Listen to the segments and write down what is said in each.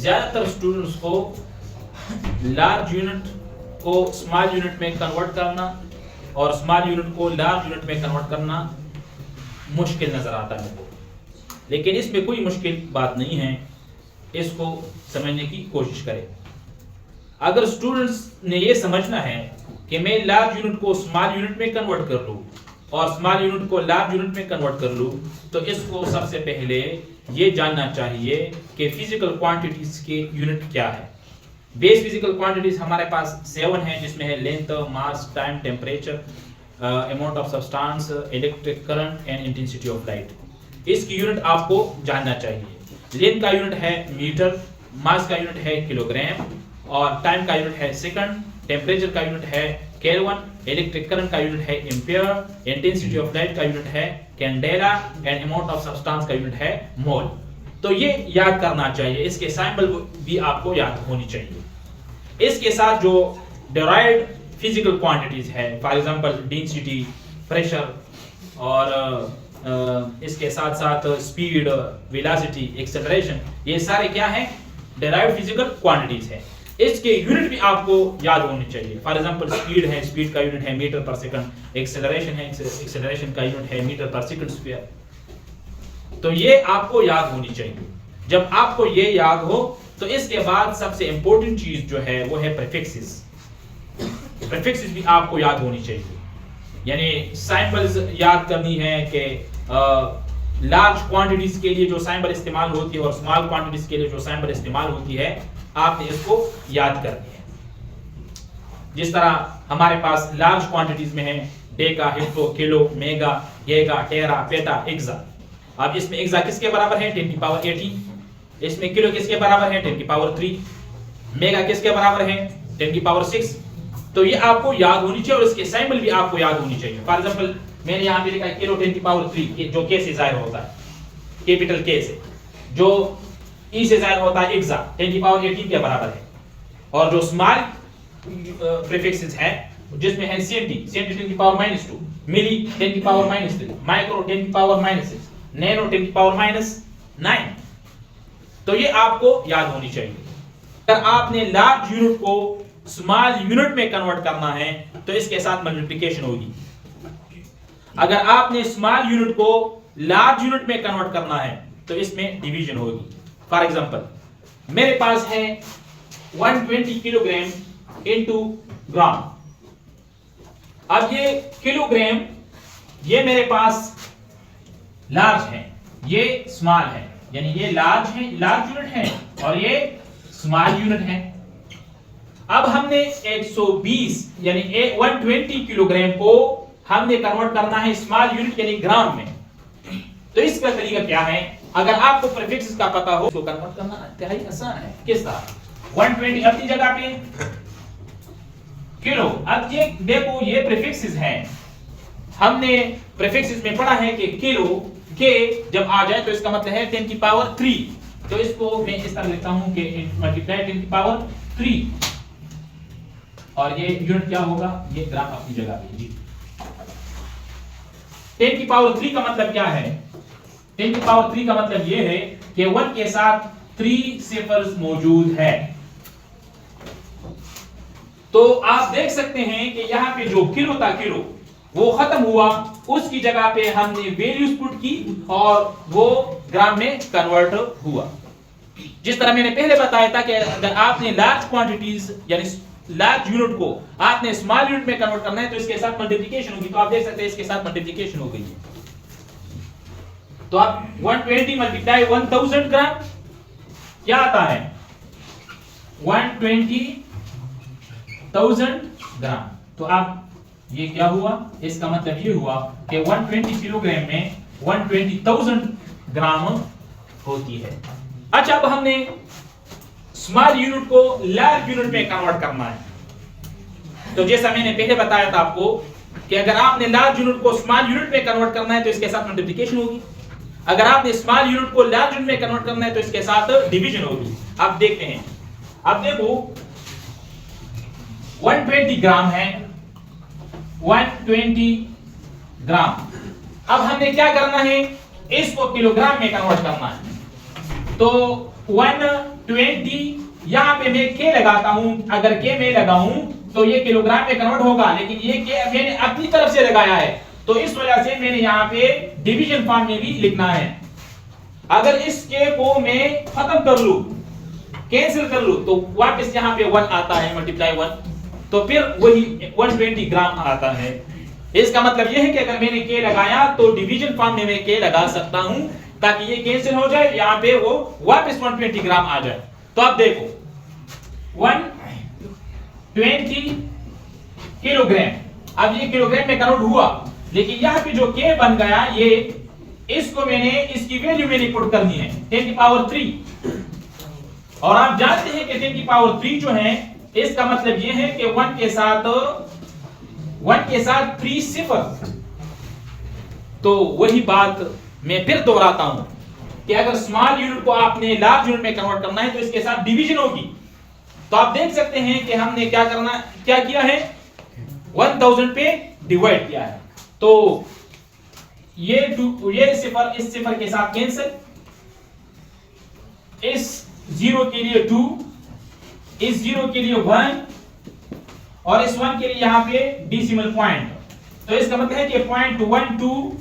ज्यादातर स्टूडेंट्स को large unit को स्मॉल यूनिट में कन्वर्ट करना और स्मॉल यूनिट को लार्ज यूनिट में कन्वर्ट करना मुश्किल नजर आता है, लेकिन इसमें कोई मुश्किल बात नहीं है, इसको समझने की कोशिश करें। अगर स्टूडेंट्स ने ये समझना है कि मैं लार्ज यूनिट को स्मॉल यूनिट में कन्वर्ट कर लूं और स्मॉल यूनिट को लार्ज यूनिट में कन्वर्ट कर लूं, तो इसको सबसे पहले ये जानना चाहिए कि फिजिकल क्वांटिटीज के यूनिट क्या है। बेस फिजिकल क्वांटिटीज हमारे पास 7 है, जिसमें है length, mass, time, temperature, amount of substance, electric current and intensity of light. इसकी यूनिट आपको जानना चाहिए। लेंथ का यूनिट है मीटर, मास का यूनिट है किलोग्राम और टाइम का यूनिट है सेकंड, टेम्परेचर का यूनिट है केल्विन, इलेक्ट्रिक करंट का यूनिट है एम्पियर, इंटेंसिटी ऑफ लाइट का यूनिट है candela and amount of substance का यूनिट है मोल। तो ये याद करना चाहिए, इसके सिंबल भी आपको याद होनी चाहिए। इसके साथ जो डेराइव्ड फिजिकल क्वांटिटीज है, फॉर एग्जांपल डेंसिटी, प्रेशर और इसके साथ साथ स्पीड, वेलोसिटी, एक्सेलरेशन, ये सारे क्या हैं? डेराइव्ड फिजिकल क्वांटिटीज है। इसके यूनिट भी आपको याद होने चाहिए। फॉर एग्जांपल स्पीड है, स्पीड का यूनिट है मीटर पर सेकंड, एक्सेलरेशन है, एक्सेलरेशन का यूनिट है मीटर पर सेकंड स्क्वायर। तो ये आपको याद होनी चाहिए। जब आपको ये याद हो तो इसके बाद सबसे इंपॉर्टेंट चीज जो है वो है प्रीफिक्सेस। प्रीफिक्सेस भी आपको याद होनी चाहिए, यानी सिंबल्स याद करनी है कि लार्ज क्वांटिटीज के लिए जो सिंबल इस्तेमाल होती है और स्मॉल क्वांटिटीज के लिए जो सिंबल इस्तेमाल होती है, आपने इसको याद करनी है। जिस तरह हमारे पास लार्ज क्वांटिटीज में है deca, hecto, kilo, mega, giga, tera, peta, exa. अब इसमें एक्सा किसके बराबर है? 10 की पावर 18। इसमें किलो किसके बराबर है? 10 की पावर 3। मेगा किसके बराबर है? 10 की पावर 6। तो ये आपको याद होनी चाहिए और इसके सिंबल भी आपको याद होनी चाहिए। फॉर एग्जांपल मैंने यहां पे लिखा है किलो 10 की पावर 3, जो के से जाहिर होता है, कैपिटल के से। जो ई से जाहिर होता है एक्सा, 10 की पावर 18 के बराबर है। और जो स्मॉल प्रीफिक्सेस हैं जिसमें है सेंटी 10 की पावर -2, मिली 10 की पावर -3, माइक्रो 10 की पावर -6, नैनो 10 की पावर -9। तो ये आपको याद होनी चाहिए। अगर आपने लार्ज यूनिट को स्मॉल यूनिट में कन्वर्ट करना है तो इसके साथ मल्टीप्लिकेशन होगी। अगर आपने स्मॉल यूनिट को लार्ज यूनिट में कन्वर्ट करना है तो इसमें डिवीजन होगी। फॉर एग्जांपल मेरे पास है 120 किलोग्राम इनटू ग्राम। अब ये किलोग्राम, ये मेरे पास लार्ज है, ये स्मॉल है, यानी ये लार्ज है, लार्ज यूनिट है और ये स्मॉल यूनिट है। अब हमने 120 यानी 120 किलोग्राम को हमने कन्वर्ट करना है स्मॉल यूनिट यानी ग्राम में। तो इसका तरीका क्या है? अगर आपको प्रीफिक्सेस का पता हो तो कन्वर्ट करना इंतहाई आसान है। किस तरह? 120 अपनी जगह पे किलो। अब ये देखो, ये प्रीफिक्सेस हैं। हमने प्रीफिक्सेस में पढ़ा है कि किलो के जब आ जाए तो इसका मतलब है 10 की पावर 3। तो इसको मैं इस तरह लिखता हूं कि मल्टीप्लाई 10 की पावर 3 और ये यूनिट क्या होगा? ये ग्राम अपनी जगह पे जी। 10 की पावर 3 का मतलब क्या है? 10 की पावर 3 का मतलब ये है कि 1 के साथ 3 सिफर्स मौजूद है। तो आप देख सकते हैं कि यहां पे जो किलो था, किलो वो खत्म हुआ, उसकी जगह पे हमने वैल्यूज पुट की और वो ग्राम में कन्वर्ट हुआ। जिस तरह मैंने पहले बताया था कि अगर आपने लार्ज क्वांटिटीज यानी लार्ज यूनिट को आपने स्मॉल यूनिट में कन्वर्ट करना है तो इसके साथ मल्टीप्लिकेशन होगी। तो आप देख सकते हैं इसके साथ मल्टीप्लिकेशन हो गई है। तो आप 120 मल्टीप्लाई 1000 ग्राम क्या आता है? 120,000 ग्राम। तो आप ये क्या हुआ? इसका मतलब ये हुआ कि 120 किलोग्राम में 120,000 ग्राम होती है। अच्छा, अब हमने स्मॉल यूनिट को लार्ज यूनिट में कन्वर्ट करना है। तो जैसा मैंने पहले बताया था आपको कि अगर आपने लार्ज यूनिट को स्मॉल यूनिट में कन्वर्ट करना है तो इसके साथ मल्टीप्लिकेशन होगी। अगर आपने स्मॉल यूनिट को लार्ज यूनिट में कन्वर्ट करना है तो इसके साथ डिवीजन होगी। अब देखते हैं। अब देखो 120 ग्राम है, 120 ग्राम। अब हमने क्या करना है? इसको किलोग्राम में कन्वर्ट करना है। तो 120 यहाँ पे मैं के लगाता हूं, अगर के मैं लगाऊं तो ये किलोग्राम में कन्वर्ट होगा, लेकिन ये के मैंने अपनी तरफ से लगाया है, तो इस वजह से मैंने यहाँ पे डिवीजन फॉर्म में भी लिखना है। अगर इस के को मैं खत्म कर लूं, कैंसिल कर लूं, तो वापस यहाँ पे 1 आता है, मल्टीप्लाई 1, तो फिर वही 120 ग्राम आता है। इसका मतलब यह है कि अगर मैंने के लगाया तो डिवीजन फॉर्म में मैं के लगा सकता हूं, ताकि ये कैंसिल हो जाए, यहाँ पे वो वापस 120 ग्राम आ जाए। तो अब देखो 120 किलोग्राम, अब ये किलोग्राम में कन्वर्ट हुआ, लेकिन यहाँ पे जो के बन गया, ये इसको मैंने इसकी वैल्यू मैंने पुट करनी है 10 की पावर 3, और आप जानते हैं कि 10 की पावर 3 जो है, इसका मतलब ये है कि 1 के साथ 3 सिफर। तो वही बात मैं फिर दोहराता हूं कि अगर स्मॉल यूनिट को आपने लार्ज यूनिट में कन्वर्ट करना है तो इसके साथ डिवीजन होगी। तो आप देख सकते हैं कि हमने क्या किया है, 1000 पे डिवाइड किया है। तो ये सिफर इस सिफर के साथ कैंसिल, इस 0 के लिए 2, इस 0 के लिए 1, और इस 1 के लिए यहां पे डेसिमल पॉइंट। तो इसका मतलब है कि 0.12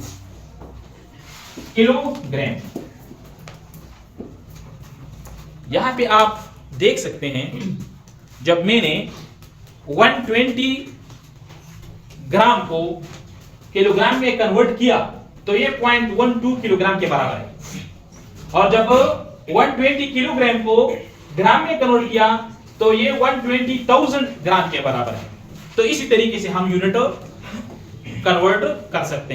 किलोग्राम। यहां पे आप देख सकते हैं, जब मैंने 120 ग्राम को किलोग्राम में कन्वर्ट किया तो ये 0.12 किलोग्राम के बराबर है, और जब 120 किलोग्राम को ग्राम में कन्वर्ट किया तो ये 120,000 ग्राम के बराबर है। तो इसी तरीके से हम यूनिट कन्वर्ट कर सकते हैं।